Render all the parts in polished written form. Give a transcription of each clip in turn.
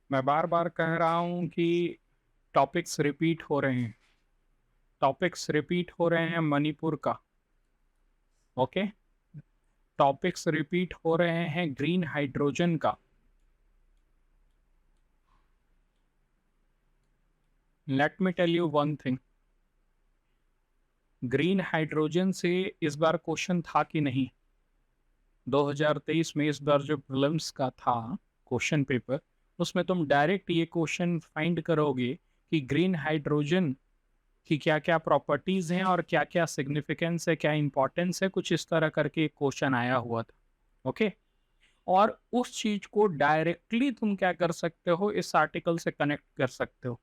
मैं बार बार कह रहा हूं कि टॉपिक्स रिपीट हो रहे हैं। टॉपिक्स रिपीट हो रहे हैं मणिपुर का। ओके। टॉपिक्स रिपीट हो रहे हैं ग्रीन हाइड्रोजन का। Let me tell you one thing. Green hydrogen से इस बार क्वेश्चन था कि नहीं? 2023 में इस बार जो प्रीलिम्स का था क्वेश्चन पेपर, उसमें तुम डायरेक्ट ये क्वेश्चन फाइंड करोगे कि ग्रीन हाइड्रोजन कि क्या क्या प्रॉपर्टीज हैं और क्या क्या सिग्निफिकेंस है, क्या इंपॉर्टेंस है, कुछ इस तरह करके एक क्वेश्चन आया हुआ था। ओके। और उस चीज को डायरेक्टली तुम क्या कर सकते हो, इस आर्टिकल से कनेक्ट कर सकते हो।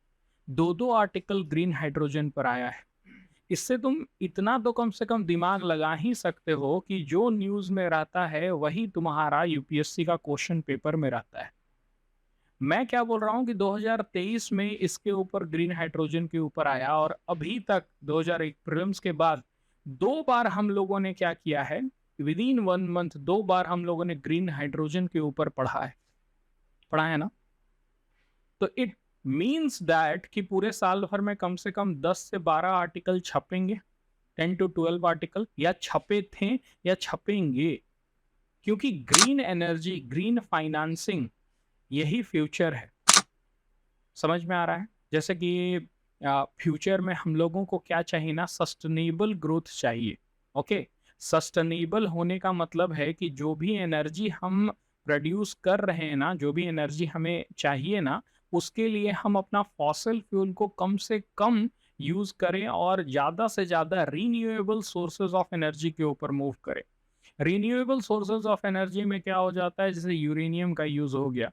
दो दो आर्टिकल ग्रीन हाइड्रोजन पर आया है। इससे तुम इतना तो कम से कम दिमाग लगा ही सकते हो कि जो न्यूज में रहता है वही तुम्हारा यूपीएससी का क्वेश्चन पेपर में रहता है। मैं क्या बोल रहा हूँ कि 2023 में इसके ऊपर ग्रीन हाइड्रोजन के ऊपर आया, और अभी तक 2001 प्रीलिम्स के बाद दो बार हम लोगों ने क्या किया है, विद इन 1 मंथ दो बार हम लोगों ने ग्रीन हाइड्रोजन के ऊपर पढ़ा है। पढ़ा है ना? तो इट मीन्स दैट कि पूरे साल भर में कम से कम 10 से 12 आर्टिकल छपेंगे। 10 to 12 आर्टिकल या छपे थे या छपेंगे। क्योंकि ग्रीन एनर्जी, ग्रीन फाइनेंसिंग, यही फ्यूचर है। समझ में आ रहा है? जैसे कि फ्यूचर में हम लोगों को क्या चाहिए ना, सस्टेनेबल ग्रोथ चाहिए। ओके। सस्टेनेबल होने का मतलब है कि जो भी एनर्जी हम प्रोड्यूस कर रहे हैं ना, जो भी एनर्जी हमें चाहिए ना, उसके लिए हम अपना फॉसिल फ्यूल को कम से कम यूज करें और ज्यादा से ज्यादा रीन्यूएबल सोर्सेज ऑफ एनर्जी के ऊपर मूव करें। रीन्यूएबल सोर्सेज ऑफ एनर्जी में क्या हो जाता है, जैसे यूरेनियम का यूज हो गया,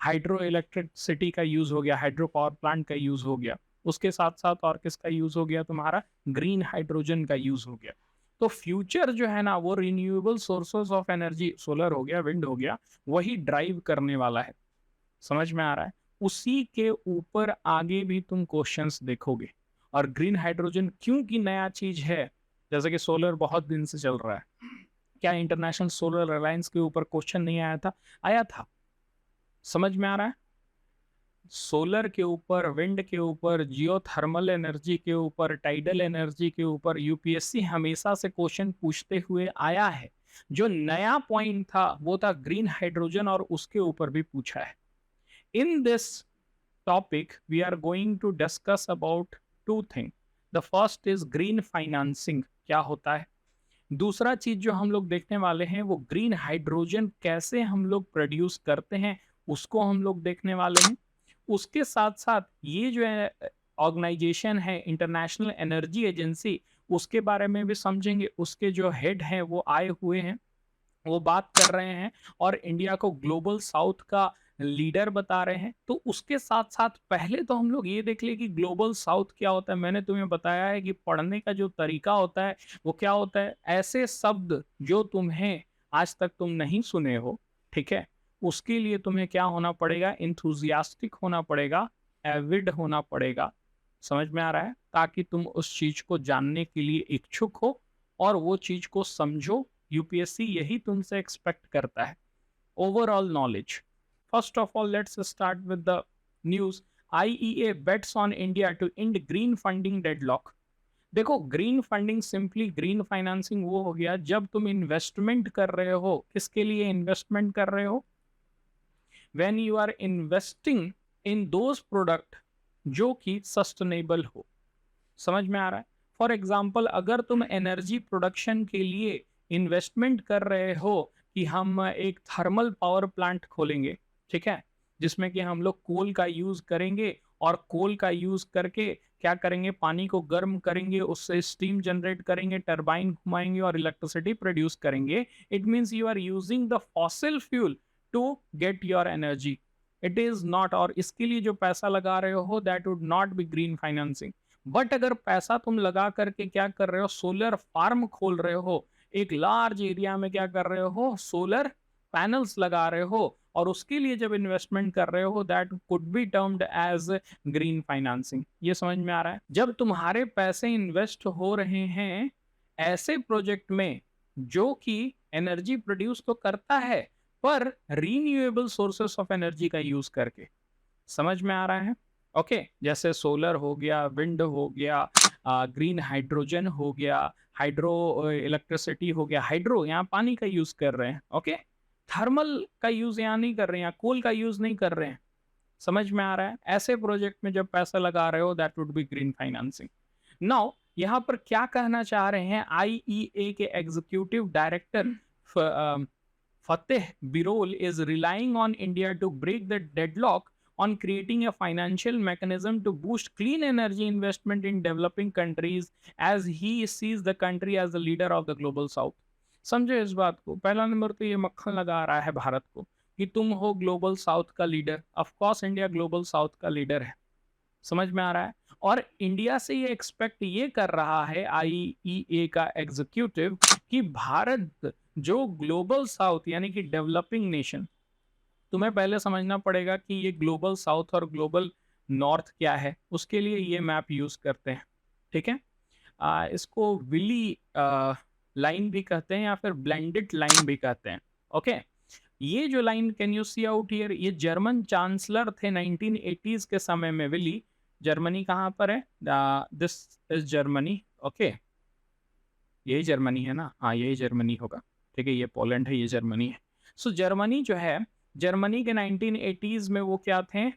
हाइड्रो इलेक्ट्रिसिटी का यूज हो गया, हाइड्रो पावर प्लांट का यूज हो गया, उसके साथ साथ और किसका यूज हो गया, तुम्हारा ग्रीन हाइड्रोजन का यूज हो गया। तो फ्यूचर जो है ना, वो renewable sources of energy, solar हो गया, विंड हो गया, वही ड्राइव करने वाला है। समझ में आ रहा है? उसी के ऊपर आगे भी तुम क्वेश्चंस देखोगे। और ग्रीन हाइड्रोजन क्योंकि नया चीज है, जैसे कि सोलर बहुत दिन से चल रहा है। क्या इंटरनेशनल सोलर अलायंस के ऊपर क्वेश्चन नहीं आया था? आया था। समझ में आ रहा है? सोलर के ऊपर, विंड के ऊपर, जियो थर्मल एनर्जी के ऊपर, टाइडल एनर्जी के ऊपर यूपीएससी हमेशा से क्वेश्चन पूछते हुए आया है। जो नया पॉइंट था वो था ग्रीन हाइड्रोजन, और उसके ऊपर भी पूछा है। In this topic we are going to discuss about two thing. The first is green financing, क्या होता है। दूसरा चीज जो हम लोग देखने वाले हैं वो ग्रीन हाइड्रोजन कैसे हम लोग प्रोड्यूस करते हैं, उसको हम लोग देखने वाले हैं। उसके साथ साथ ये जो है ऑर्गेनाइजेशन है, इंटरनेशनल एनर्जी एजेंसी, उसके बारे में भी समझेंगे। उसके जो हेड हैं वो आए हुए हैं, वो बात कर रहे हैं और इंडिया को ग्लोबल साउथ का लीडर बता रहे हैं। तो उसके साथ साथ पहले तो हम लोग ये देख ले कि ग्लोबल साउथ क्या होता है। मैंने तुम्हें बताया है कि पढ़ने का जो तरीका होता है वो क्या होता है, ऐसे शब्द जो तुम्हें आज तक तुम नहीं सुने हो, ठीक है, उसके लिए तुम्हें क्या होना पड़ेगा, इंथुजियास्टिक होना पड़ेगा, एविड होना पड़ेगा। समझ में आ रहा है? ताकि तुम उस चीज को जानने के लिए इच्छुक हो और वो चीज को समझो। यूपीएससी यही तुमसे एक्सपेक्ट करता है, overall knowledge. First of all let's start with the news. IEA bets on India to end green funding deadlock. देखो, green funding simply green financing वो हो गया जब तुम इन्वेस्टमेंट कर रहे हो। किसके लिए इन्वेस्टमेंट कर रहे हो? When you are investing in those product जो कि सस्टेनेबल हो। समझ में आ रहा है? फॉर एग्जाम्पल, अगर तुम एनर्जी प्रोडक्शन के लिए इन्वेस्टमेंट कर रहे हो कि हम एक थर्मल पावर प्लांट खोलेंगे, ठीक है, जिसमें कि हम लोग कोल का यूज करेंगे, और कोल का यूज करके क्या करेंगे, पानी को गर्म करेंगे, उससे स्टीम जनरेट करेंगे, टरबाइन घुमाएंगे और इलेक्ट्रिसिटी प्रोड्यूस करेंगे। It means you are using the fossil fuel to get your energy. It is not, और इसके लिए जो पैसा लगा रहे हो that would not be green financing. But अगर पैसा तुम लगा करके क्या कर रहे हो, सोलर फार्म खोल रहे हो, एक लार्ज एरिया में क्या कर रहे हो, सोलर पैनल्स लगा रहे हो, और उसके लिए जब इन्वेस्टमेंट कर रहे हो, that could be termed as green financing. ये समझ में आ रहा है? जब तुम्हारे पैसे इन्वेस्ट हो रहे हैं ऐसे प्रोजेक्ट में जो कि एनर्जी प्रोड्यूस तो करता है पर रीन्यूएबल सोर्सेस ऑफ एनर्जी का यूज करके, समझ में आ रहा है? ओके, जैसे सोलर हो गया, विंड हो गया, ग्रीन हाइड्रोजन हो गया, हाइड्रो इलेक्ट्रिसिटी हो गया। हाइड्रो यहाँ पानी का यूज कर रहे हैं, ओके। थर्मल का यूज यहाँ नहीं कर रहे हैं, कोल का यूज नहीं कर रहे हैं। समझ में आ रहा है? ऐसे प्रोजेक्ट में जब पैसा लगा रहे हो, that would be green financing. Now यहाँ पर क्या कहना चाह रहे हैं आईईए के executive director Fateh Birol is relying on India to break the deadlock on creating a financial mechanism to boost clean energy investment in developing countries, as he sees the country as the leader of the global south. समझो इस बात को। पहला number तो ये मक्खन लगा रहा है भारत को कि तुम हो ग्लोबल साउथ का leader. Of course India global south का लीडर है, समझ में आ रहा है। और इंडिया से ये एक्सपेक्ट ये कर रहा है आईईए का एग्जीक्यूटिव कि भारत जो ग्लोबल साउथ यानी कि डेवलपिंग नेशन, तुम्हें पहले समझना पड़ेगा कि ये ग्लोबल साउथ और ग्लोबल नॉर्थ क्या है, उसके लिए ये मैप यूज करते हैं, ठीक है। इसको विली लाइन भी कहते हैं या फिर ब्लेंडेड लाइन भी कहते हैं, ओके। ये जो line can you see out here, ये जर्मन चांसलर थे 1980s के समय में। विली, जर्मनी कहाँ पर है? This is Germany, okay. यही जर्मनी है ना? हाँ यही जर्मनी होगा, ठीक है। ये पोलैंड है, ये जर्मनी है। सो जर्मनी जो है, जर्मनी के 1980s में वो क्या थे?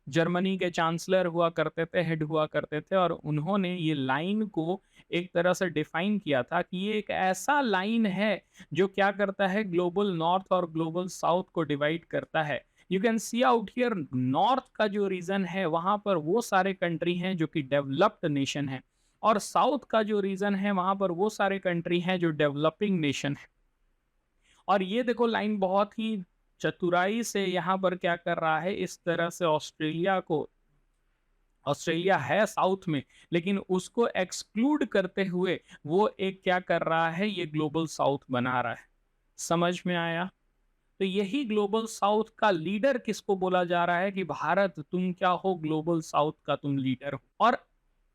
जर्मनी के चांसलर हुआ करते थे, हेड हुआ करते थे, और उन्होंने ये लाइन को एक तरह से डिफाइन किया था कि ये एक ऐसा लाइन है जो क्या करता है, ग्लोबल नॉर्थ और ग्लोबल साउथ को डिवाइड करता है। You can see out here, north का जो रीजन है वहां पर वो सारे कंट्री हैं जो कि डेवलप्ड नेशन है, और साउथ का जो रीजन है वहां पर वो सारे कंट्री हैं जो डेवलपिंग नेशन है। और ये देखो लाइन बहुत ही चतुराई से यहाँ पर क्या कर रहा है, इस तरह से ऑस्ट्रेलिया को, ऑस्ट्रेलिया है साउथ में लेकिन उसको एक्सक्लूड करते हुए वो एक क्या कर रहा है, ये ग्लोबल साउथ बना रहा है। समझ में आया? तो यही ग्लोबल साउथ का लीडर किसको बोला जा रहा है कि भारत तुम क्या हो, ग्लोबल साउथ का तुम लीडर हो। और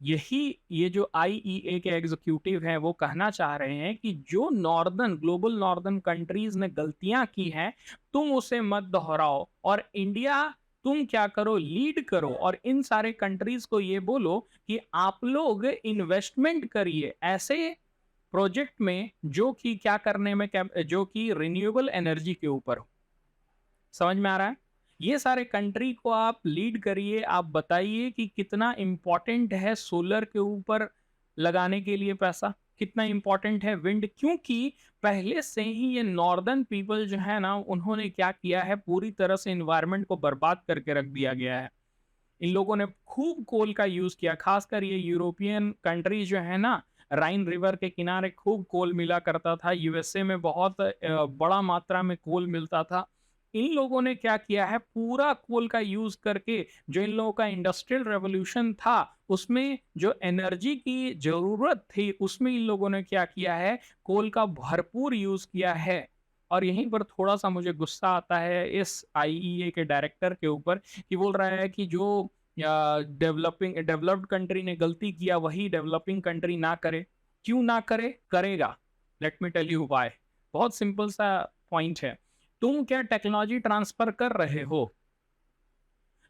यही ये जो आईईए के एग्जीक्यूटिव हैं वो कहना चाह रहे हैं कि जो नॉर्दर्न, ग्लोबल नॉर्दर्न कंट्रीज ने गलतियां की हैं तुम उसे मत दोहराओ, और इंडिया तुम क्या करो, लीड करो, और इन सारे कंट्रीज को ये बोलो कि आप लोग इन्वेस्टमेंट करिए ऐसे प्रोजेक्ट में जो कि क्या करने में, जो कि रिन्यूएबल एनर्जी के ऊपर हो। समझ में आ रहा है? ये सारे कंट्री को आप लीड करिए, आप बताइए कि कितना इंपॉर्टेंट है सोलर के ऊपर लगाने के लिए पैसा, कितना इंपॉर्टेंट है विंड, क्योंकि पहले से ही ये नॉर्दर्न पीपल जो है ना, उन्होंने क्या किया है, पूरी तरह से इन्वायरमेंट को बर्बाद करके रख दिया गया है। इन लोगों ने खूब कोल का यूज किया, खासकर ये यूरोपियन कंट्री जो है ना, राइन रिवर के किनारे खूब कोल मिला करता था। यूएसए में बहुत बड़ा मात्रा में कोल मिलता था। इन लोगों ने क्या किया है, पूरा कोल का यूज करके, जो इन लोगों का इंडस्ट्रियल रेवोल्यूशन था उसमें जो एनर्जी की जरूरत थी उसमें इन लोगों ने क्या किया है, कोल का भरपूर यूज किया है। और यहीं पर थोड़ा सा मुझे गुस्सा आता है इस आईईए के डायरेक्टर के ऊपर कि बोल रहा है कि जो डेवलप्ड कंट्री ने गलती किया वही डेवलपिंग कंट्री ना करे। क्यों ना करे? करेगा। Let me tell you why. बहुत सिंपल सा पॉइंट है। तुम क्या टेक्नोलॉजी ट्रांसफर कर रहे हो,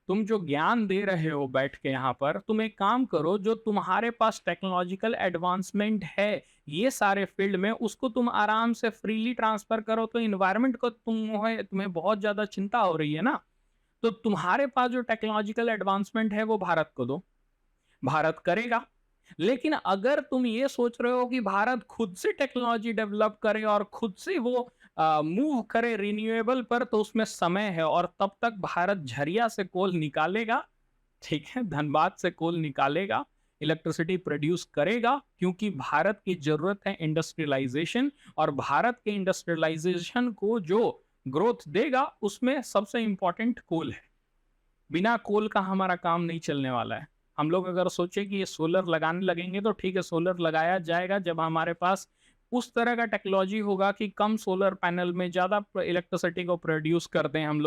तुम जो ज्ञान दे रहे हो बैठ के यहाँ पर, तुम एक काम करो, जो तुम्हारे पास टेक्नोलॉजिकल एडवांसमेंट है ये सारे फील्ड में, उसको तुम आराम से फ्रीली ट्रांसफर करो। तो इन्वायरमेंट को तुम्हें बहुत ज्यादा चिंता हो रही है ना, तो तुम्हारे पास जो टेक्नोलॉजिकल एडवांसमेंट है वो भारत को दो, भारत करेगा। लेकिन अगर तुम ये सोच रहे हो कि भारत खुद से टेक्नोलॉजी डेवलप करे और खुद से वो मूव करे रिन्यूएबल पर, तो उसमें समय है, और तब तक भारत झरिया से कोल निकालेगा, ठीक है, धनबाद से कोल निकालेगा, इलेक्ट्रिसिटी प्रोड्यूस करेगा, क्योंकि भारत की जरूरत है इंडस्ट्रियलाइजेशन, और भारत के इंडस्ट्रियलाइजेशन को जो ग्रोथ देगा उसमें सबसे इंपॉर्टेंट कोल है। बिना कोल का हमारा काम नहीं चलने वाला है। हम लोग अगर सोचे कि ये सोलर लगाने लगेंगे तो ठीक है, सोलर लगाया जाएगा जब हमारे पास उस तरह का टेक्नोलॉजी होगा कि कम सोलर पैनल में ज़्यादा इलेक्ट्रिसिटी को प्रोड्यूस कर दें। हम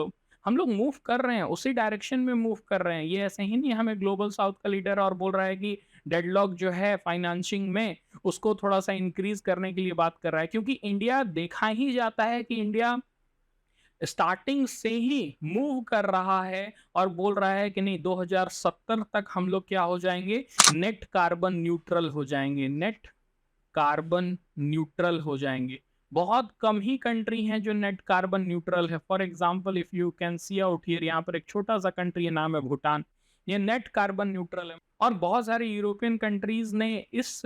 लोग मूव कर रहे हैं, उसी डायरेक्शन में मूव कर रहे हैं। ये ऐसे ही नहीं हमें ग्लोबल साउथ का लीडर और बोल रहा है कि डेडलॉक जो है फाइनेंसिंग में उसको थोड़ा सा इंक्रीज करने के लिए बात कर रहा है, क्योंकि इंडिया देखा ही जाता है कि इंडिया स्टार्टिंग से ही मूव कर रहा है और बोल रहा है कि नहीं 2070 तक हम लोग क्या हो जाएंगे, नेट कार्बन न्यूट्रल हो जाएंगे, नेट कार्बन न्यूट्रल हो जाएंगे। बहुत कम ही कंट्री हैं जो नेट कार्बन न्यूट्रल है। For example if you can see out here, यहाँ पर एक छोटा सा कंट्री है, नाम है भूटान, ये नेट कार्बन न्यूट्रल है। और बहुत सारे यूरोपियन कंट्रीज ने इस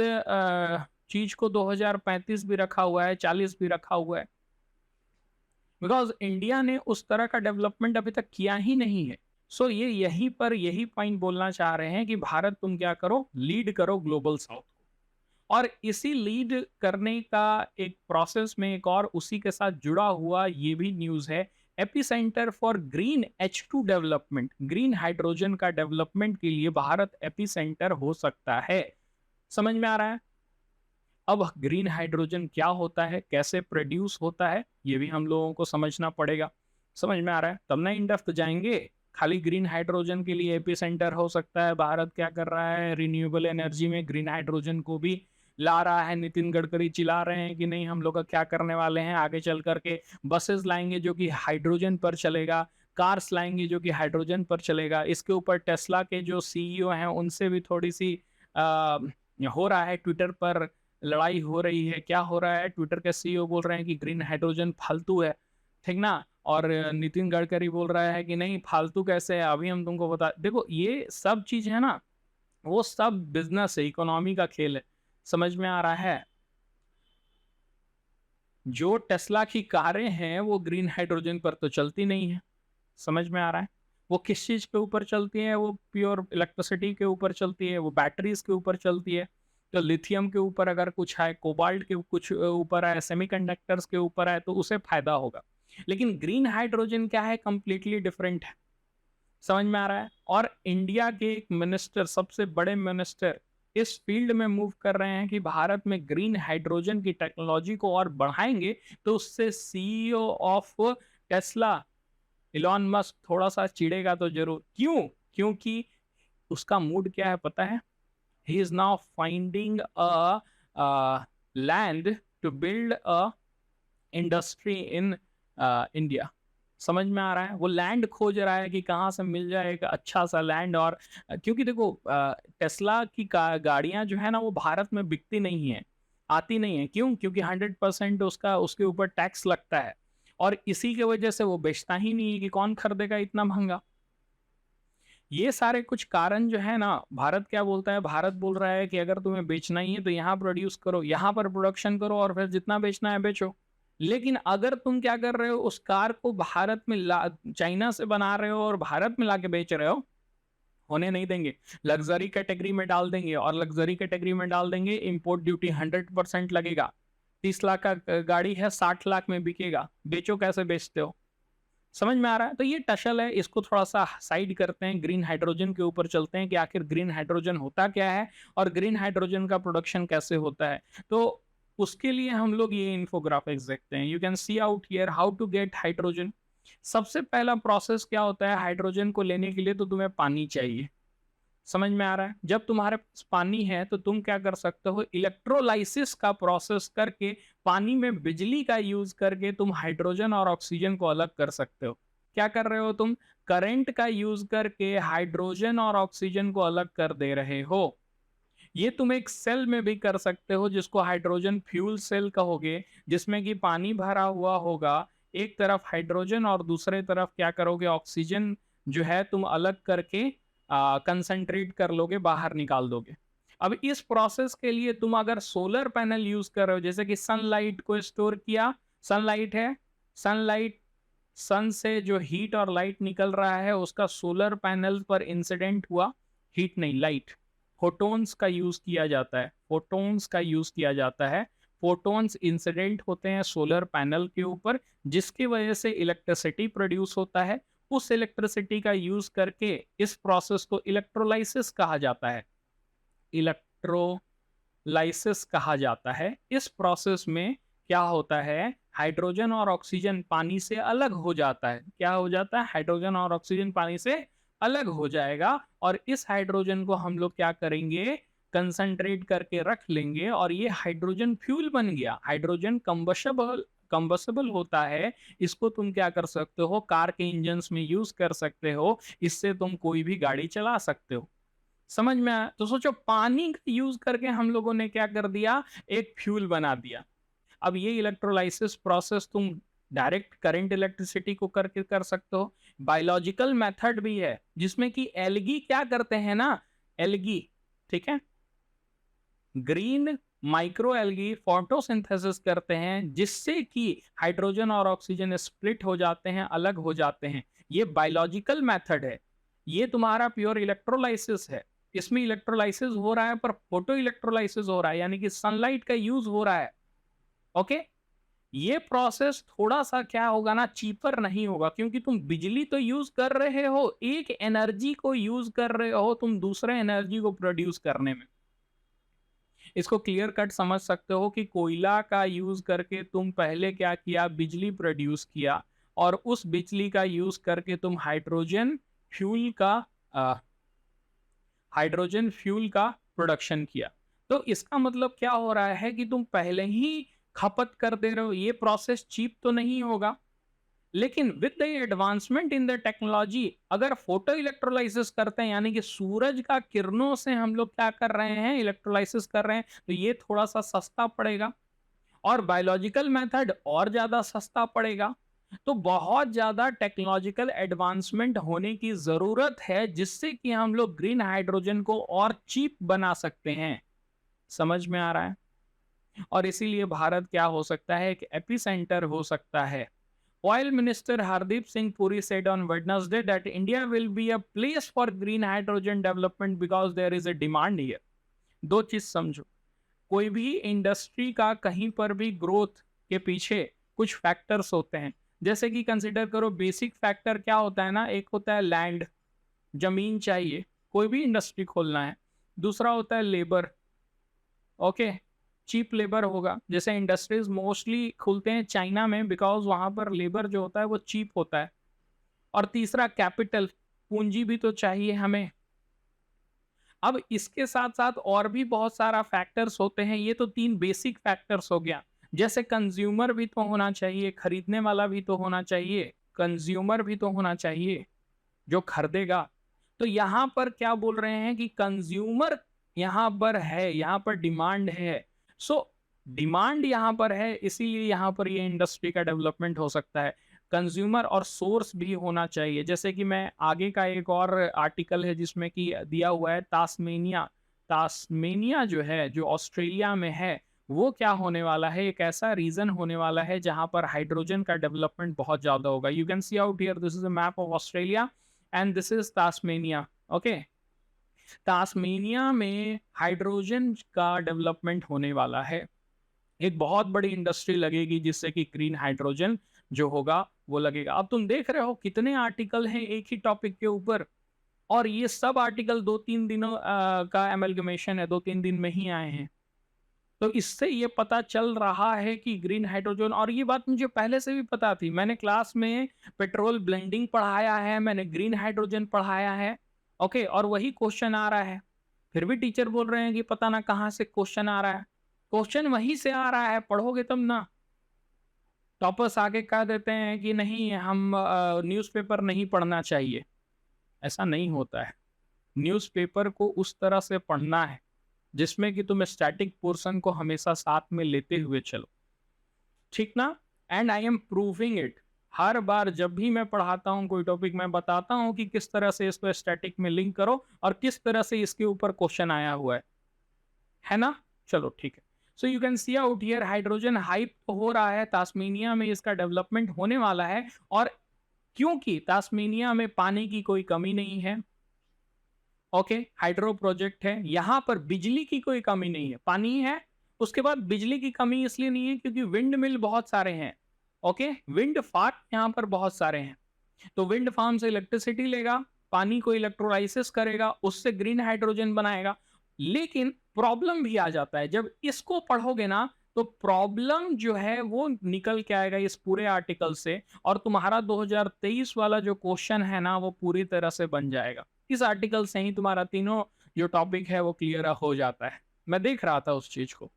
चीज को 2035 भी रखा हुआ है, 40 भी रखा हुआ है, बिकॉज इंडिया ने उस तरह का डेवलपमेंट अभी तक किया ही नहीं है। सो ये यहीं पर यही पॉइंट बोलना चाह रहे हैं कि भारत तुम क्या करो, लीड करो ग्लोबल साउथ को। और इसी लीड करने का एक प्रोसेस में एक और उसी के साथ जुड़ा हुआ ये भी न्यूज है, epicentre for green H2 development, green hydrogen का डेवलपमेंट के लिए भारत एपीसेंटर हो सकता है। समझ में आ रहा है? अब ग्रीन हाइड्रोजन क्या होता है, कैसे प्रोड्यूस होता है, ये भी हम लोगों को समझना पड़ेगा। समझ में आ रहा है? तब ना इन डेप्थ जाएंगे। खाली ग्रीन हाइड्रोजन के लिए एपीसेंटर हो सकता है, भारत क्या कर रहा है, रिन्यूएबल एनर्जी में ग्रीन हाइड्रोजन को भी ला रहा है। नितिन गडकरी चिल्ला रहे हैं कि नहीं हम लोग का क्या करने वाले हैं, आगे चल करके बसेस लाएंगे जो कि हाइड्रोजन पर चलेगा, कार्स लाएंगे जो कि हाइड्रोजन पर चलेगा। इसके ऊपर टेस्ला के जो सीईओ हैं उनसे भी थोड़ी सी हो रहा है, ट्विटर पर लड़ाई हो रही है। क्या हो रहा है, ट्विटर के सीईओ बोल रहे हैं कि ग्रीन हाइड्रोजन फालतू है, ठीक ना, और नितिन गडकरी बोल रहा है कि नहीं फालतू कैसे है, अभी हम तुमको बता। देखो ये सब चीज है ना, वो सब बिजनेस है, इकोनॉमी का खेल है। समझ में आ रहा है? जो टेस्ला की कारें हैं वो ग्रीन हाइड्रोजन पर तो चलती नहीं है। समझ में आ रहा है? वो किस चीज के ऊपर चलती है, वो प्योर इलेक्ट्रिसिटी के ऊपर चलती है, वो बैटरीज के ऊपर चलती है। तो लिथियम के ऊपर अगर कुछ है, कोबाल्ट के कुछ ऊपर है, सेमीकंडक्टर्स के ऊपर है, तो उसे फायदा होगा। लेकिन ग्रीन हाइड्रोजन क्या है, कंप्लीटली डिफरेंट है। समझ में आ रहा है? और इंडिया के एक मिनिस्टर, सबसे बड़े मिनिस्टर इस फील्ड में मूव कर रहे हैं कि भारत में ग्रीन हाइड्रोजन की टेक्नोलॉजी को और बढ़ाएंगे। तो उससे CEO of Tesla Elon Musk थोड़ा सा चिढ़ेगा तो जरूर। क्यों? क्योंकि उसका मूड क्या है पता है, he is now finding a land to build a industry in India। समझ में आ रहा है? वो लैंड खोज रहा है कि कहाँ से मिल जाए एक अच्छा सा लैंड। और क्योंकि देखो टेस्ला की गाड़ियां जो है ना वो भारत में बिकती नहीं है, आती नहीं है। क्यों? क्योंकि 100% उसका उसके ऊपर टैक्स लगता है, और इसी के वजह से वो बेचता ही नहीं है कि कौन खरीदेगा इतना महंगा। ये सारे कुछ कारण जो है ना, भारत क्या बोलता है, भारत बोल रहा है कि अगर तुम्हें बेचना ही है तो यहाँ प्रोड्यूस करो, यहाँ पर प्रोडक्शन करो, और फिर जितना बेचना है बेचो। लेकिन अगर तुम क्या कर रहे हो, उस कार को भारत में चाइना से बना रहे हो और भारत में लाके बेच रहे हो, होने नहीं देंगे। लग्जरी कैटेगरी में डाल देंगे, और लग्जरी कैटेगरी में डाल देंगे, इंपोर्ट ड्यूटी 100% लगेगा। 30 लाख का गाड़ी है, 60 लाख में बिकेगा, बेचो कैसे बेचते हो। समझ में आ रहा है? तो ये टशल है, इसको थोड़ा सा साइड करते हैं, ग्रीन हाइड्रोजन के ऊपर चलते हैं कि आखिर ग्रीन हाइड्रोजन होता क्या है और ग्रीन हाइड्रोजन का प्रोडक्शन कैसे होता है। तो उसके लिए हम लोग ये इन्फोग्राफिक्स देखते हैं। You can see out here how to get hydrogen. सबसे पहला प्रोसेस क्या होता है, हाइड्रोजन को लेने के लिए तो तुम्हें पानी चाहिए। समझ में आ रहा है? जब तुम्हारे पास पानी है तो तुम क्या कर सकते हो, इलेक्ट्रोलाइसिस का प्रोसेस करके पानी में बिजली का यूज करके तुम हाइड्रोजन और ऑक्सीजन को अलग कर सकते हो। क्या कर रहे हो तुम, करंट का यूज करके हाइड्रोजन और ऑक्सीजन को अलग कर दे रहे हो। ये तुम एक सेल में भी कर सकते हो जिसको हाइड्रोजन फ्यूल सेल कहोगे, जिसमें कि पानी भरा हुआ होगा, एक तरफ हाइड्रोजन और दूसरे तरफ क्या करोगे, ऑक्सीजन जो है तुम अलग करके कंसंट्रेट कर लोगे, बाहर निकाल दोगे। अब इस प्रोसेस के लिए तुम अगर सोलर पैनल यूज कर रहे हो, जैसे कि सनलाइट को स्टोर किया, सनलाइट है, सनलाइट, सन से जो हीट और लाइट निकल रहा है उसका सोलर पैनल पर इंसिडेंट हुआ, हीट नहीं लाइट, फोटोन्स का यूज किया जाता है, फोटोन्स का यूज किया जाता है। फोटोन्स इंसिडेंट होते हैं सोलर पैनल के ऊपर, जिसकी वजह से इलेक्ट्रिसिटी प्रोड्यूस होता है। उस इलेक्ट्रिसिटी का यूज करके इस प्रोसेस को इलेक्ट्रोलाइसिस कहा जाता है, इलेक्ट्रोलाइसिस कहा जाता है। इस प्रोसेस में क्या होता है, हाइड्रोजन और ऑक्सीजन पानी से अलग हो जाता है। क्या हो जाता है, हाइड्रोजन और ऑक्सीजन पानी से अलग हो जाएगा, और इस हाइड्रोजन को हम लोग क्या करेंगे, कंसंट्रेट करके रख लेंगे, और ये हाइड्रोजन फ्यूल बन गया, हाइड्रोजन कंबशबल कंबसेबल होता है, इसको तुम क्या कर सकते हो, कार के इंजन्स में यूज कर सकते हो, इससे तुम कोई भी गाड़ी चला सकते हो। समझ में आया? तो सोचो पानी का यूज करके हम लोगों ने क्या कर दिया, एक फ्यूल बना दिया। अब ये इलेक्ट्रोलाइसिस प्रोसेस तुम डायरेक्ट करंट इलेक्ट्रिसिटी को करके कर सकते हो। बायोलॉजिकल मेथड भी है जिसमें कि एल्गी क्या करते हैं ना, एल्गी, ठीक है, ग्रीन माइक्रो एल्गी फोटोसिंथेसिस करते हैं जिससे कि हाइड्रोजन और ऑक्सीजन स्प्लिट हो जाते हैं, अलग हो जाते हैं। ये बायोलॉजिकल मेथड है, ये तुम्हारा प्योर इलेक्ट्रोलाइसिस है। इसमें इलेक्ट्रोलाइसिस हो रहा है पर फोटो इलेक्ट्रोलाइसिस हो रहा है, यानी कि सनलाइट का यूज हो रहा है। ओके, ये प्रोसेस थोड़ा सा क्या होगा ना, चीपर नहीं होगा, क्योंकि तुम बिजली तो यूज कर रहे हो, एक एनर्जी को यूज कर रहे हो तुम दूसरे एनर्जी को प्रोड्यूस करने में। इसको क्लियर कट समझ सकते हो कि कोयला का यूज करके तुम पहले क्या किया, बिजली प्रोड्यूस किया, और उस बिजली का यूज करके तुम हाइड्रोजन फ्यूल का प्रोडक्शन किया। तो इसका मतलब क्या हो रहा है कि तुम पहले ही खपत कर दे रहे हो। ये प्रोसेस चीप तो नहीं होगा, लेकिन with the advancement in the technology, अगर फोटो इलेक्ट्रोलाइसिस करते हैं, यानी कि सूरज का किरणों से हम लोग क्या कर रहे हैं, इलेक्ट्रोलाइसिस कर रहे हैं, तो ये थोड़ा सा सस्ता पड़ेगा, और बायोलॉजिकल मेथड और ज्यादा सस्ता पड़ेगा। तो बहुत ज्यादा टेक्नोलॉजिकल एडवांसमेंट होने की जरूरत है जिससे कि हम लोग ग्रीन हाइड्रोजन को और चीप बना सकते हैं। समझ में आ रहा है? और इसीलिए भारत क्या हो सकता है, एक एपिसेंटर हो सकता है। Oil Minister Hardeep Singh Puri said on Wednesday that India will be a place for green hydrogen development because there is a demand here. दो चीज समझो, कोई भी इंडस्ट्री का कहीं पर भी ग्रोथ के पीछे कुछ फैक्टर्स होते हैं। जैसे कि कंसिडर करो, बेसिक फैक्टर क्या होता है ना, एक होता है लैंड, जमीन चाहिए कोई भी इंडस्ट्री खोलना है। दूसरा होता है लेबर, ओके, चीप लेबर होगा। जैसे इंडस्ट्रीज मोस्टली खुलते हैं चाइना में, बिकॉज वहां पर लेबर जो होता है वो चीप होता है। और तीसरा कैपिटल, पूंजी भी तो चाहिए हमें। अब इसके साथ साथ और भी बहुत सारा फैक्टर्स होते हैं, ये तो तीन बेसिक फैक्टर्स हो गया। जैसे कंज्यूमर भी तो होना चाहिए, खरीदने वाला भी तो होना चाहिए, कंज्यूमर भी तो होना चाहिए जो खरीदेगा। तो यहाँ पर क्या बोल रहे हैं कि कंज्यूमर यहाँ पर है, यहाँ पर डिमांड है। सो डिमांड यहाँ पर है, इसीलिए यहाँ पर ये इंडस्ट्री का डेवलपमेंट हो सकता है। कंज्यूमर और सोर्स भी होना चाहिए। जैसे कि मैं आगे का एक और आर्टिकल है जिसमें कि दिया हुआ है तास्मेनिया। तास्मेनिया जो है, जो ऑस्ट्रेलिया में है, वो क्या होने वाला है, एक ऐसा रीजन होने वाला है जहां पर हाइड्रोजन का डेवलपमेंट बहुत ज्यादा होगा। You can see out here, this is a map of Australia and this is Tasmania. Okay, Tasmania में हाइड्रोजन का डेवलपमेंट होने वाला है। एक बहुत बड़ी इंडस्ट्री लगेगी जिससे कि ग्रीन हाइड्रोजन जो होगा वो लगेगा। अब तुम देख रहे हो कितने आर्टिकल हैं एक ही टॉपिक के ऊपर, और ये सब आर्टिकल 2-3 दिनों का एमलगमेशन है, 2-3 दिन में ही आए हैं। तो इससे ये पता चल रहा है कि ग्रीन हाइड्रोजन, और ये बात मुझे पहले से भी पता थी, मैंने क्लास में पेट्रोल ब्लेंडिंग पढ़ाया है, मैंने ग्रीन हाइड्रोजन पढ़ाया है। ओके, और वही क्वेश्चन आ रहा है, फिर भी टीचर बोल रहे हैं कि पता ना कहाँ से क्वेश्चन आ रहा है। क्वेश्चन वहीं से आ रहा है, पढ़ोगे तब ना। टॉपर्स आगे कह देते हैं कि नहीं, हम न्यूज़पेपर नहीं पढ़ना चाहिए। ऐसा नहीं होता है। न्यूज़पेपर को उस तरह से पढ़ना है जिसमें कि तुम स्टैटिक पोर्शन को हमेशा साथ में लेते हुए चलो, ठीक ना। And I am proving it. हर बार जब भी मैं पढ़ाता हूँ कोई टॉपिक, मैं बताता हूँ कि किस तरह से इसको स्टैटिक में लिंक करो और किस तरह से इसके ऊपर क्वेश्चन आया हुआ है ना। चलो ठीक है। So you can see out here, hydrogen hype हो रहा है, तास्मेनिया में इसका डेवलपमेंट होने वाला है। और क्योंकि तास्मेनिया में पानी की कोई कमी नहीं है, ओके, हाइड्रो प्रोजेक्ट है, यहां पर बिजली की कोई कमी नहीं है, पानी है। उसके बाद बिजली की कमी इसलिए नहीं है क्योंकि विंड मिल बहुत सारे हैं। ओके, विंड फार्म यहां पर बहुत सारे हैं, तो विंड फार्म से इलेक्ट्रिसिटी लेगा, पानी को इलेक्ट्रोलाइसिस करेगा, उससे ग्रीन हाइड्रोजन बनाएगा। लेकिन प्रॉब्लम भी आ जाता है, जब इसको पढ़ोगे ना तो प्रॉब्लम जो है वो निकल के आएगा इस पूरे आर्टिकल से, और तुम्हारा 2023 वाला जो क्वेश्चन है ना वो पूरी तरह से बन जाएगा। इस आर्टिकल से ही तुम्हारा तीनों जो टॉपिक है वो क्लियर हो जाता है। मैं देख रहा था उस चीज को।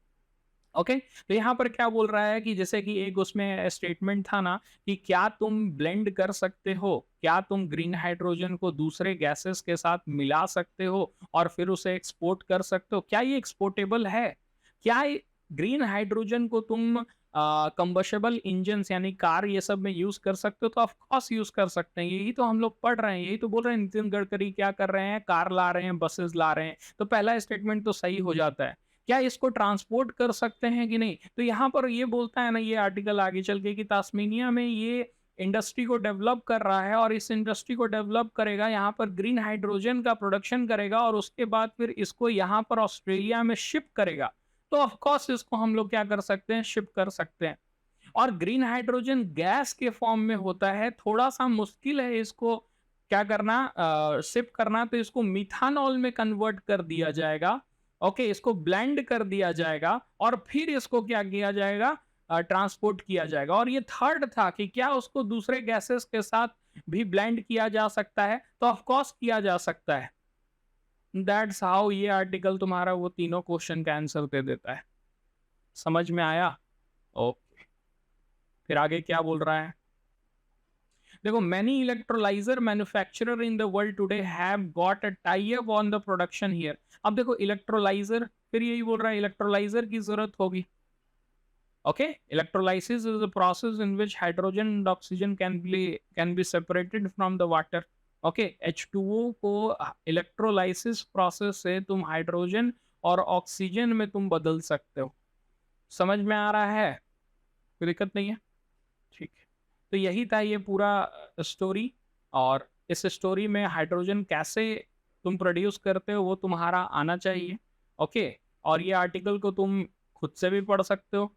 ओके, तो यहाँ पर क्या बोल रहा है कि जैसे कि एक उसमें स्टेटमेंट था ना कि क्या तुम ब्लेंड कर सकते हो, क्या तुम ग्रीन हाइड्रोजन को दूसरे गैसेस के साथ मिला सकते हो और फिर उसे एक्सपोर्ट कर सकते हो, क्या ये एक्सपोर्टेबल है? क्या ग्रीन हाइड्रोजन को तुम कंबशेबल इंजन यानी कार ये सब में यूज कर सकते हो? तो ऑफ कोर्स यूज कर सकते हैं, यही तो हम लोग पढ़ रहे हैं, यही तो बोल रहे हैं। नितिन गडकरी क्या कर रहे हैं, कार ला रहे हैं, बसेस ला रहे हैं, तो पहला स्टेटमेंट तो सही हो जाता है। क्या इसको ट्रांसपोर्ट कर सकते हैं कि नहीं? तो यहाँ पर ये बोलता है ना ये आर्टिकल आगे चल के कि तास्मेनिया में ये इंडस्ट्री को डेवलप कर रहा है और इस इंडस्ट्री को डेवलप करेगा, यहाँ पर ग्रीन हाइड्रोजन का प्रोडक्शन करेगा और उसके बाद फिर इसको यहाँ पर ऑस्ट्रेलिया में शिप करेगा। तो ऑफ कोर्स इसको हम लोग क्या कर सकते हैं, शिप कर सकते हैं। और ग्रीन हाइड्रोजन गैस के फॉर्म में होता है, थोड़ा सा मुश्किल है इसको क्या करना, शिप करना। तो इसको मिथानॉल में कन्वर्ट कर दिया जाएगा। ओके, इसको ब्लेंड कर दिया जाएगा और फिर इसको क्या किया जाएगा, ट्रांसपोर्ट किया जाएगा। और ये थर्ड था कि क्या उसको दूसरे गैसेस के साथ भी ब्लेंड किया जा सकता है? तो ऑफ कोर्स किया जा सकता है। दैट्स हाउ ये आर्टिकल तुम्हारा वो तीनों क्वेश्चन का आंसर दे देता है। समझ में आया? ओके, फिर आगे क्या बोल रहा है? देखो, many electrolyser manufacturer in the world today have got a tie up on the production here. अब देखो इलेक्ट्रोलाइजर, फिर यही बोल रहा है इलेक्ट्रोलाइजर की जरूरत होगी। Okay, electrolysis is a process in which hydrogen and oxygen can be separated from the water. Okay, H2O को इलेक्ट्रोलाइसिस प्रोसेस से तुम हाइड्रोजन और ऑक्सीजन में तुम बदल सकते हो। समझ में आ रहा है? कोई दिक्कत नहीं है? ठीक है। तो यही था ये पूरा स्टोरी। और इस स्टोरी में हाइड्रोजन कैसे तुम प्रोड्यूस करते हो वो तुम्हारा आना चाहिए। ओके, और ये आर्टिकल को तुम खुद से भी पढ़ सकते हो।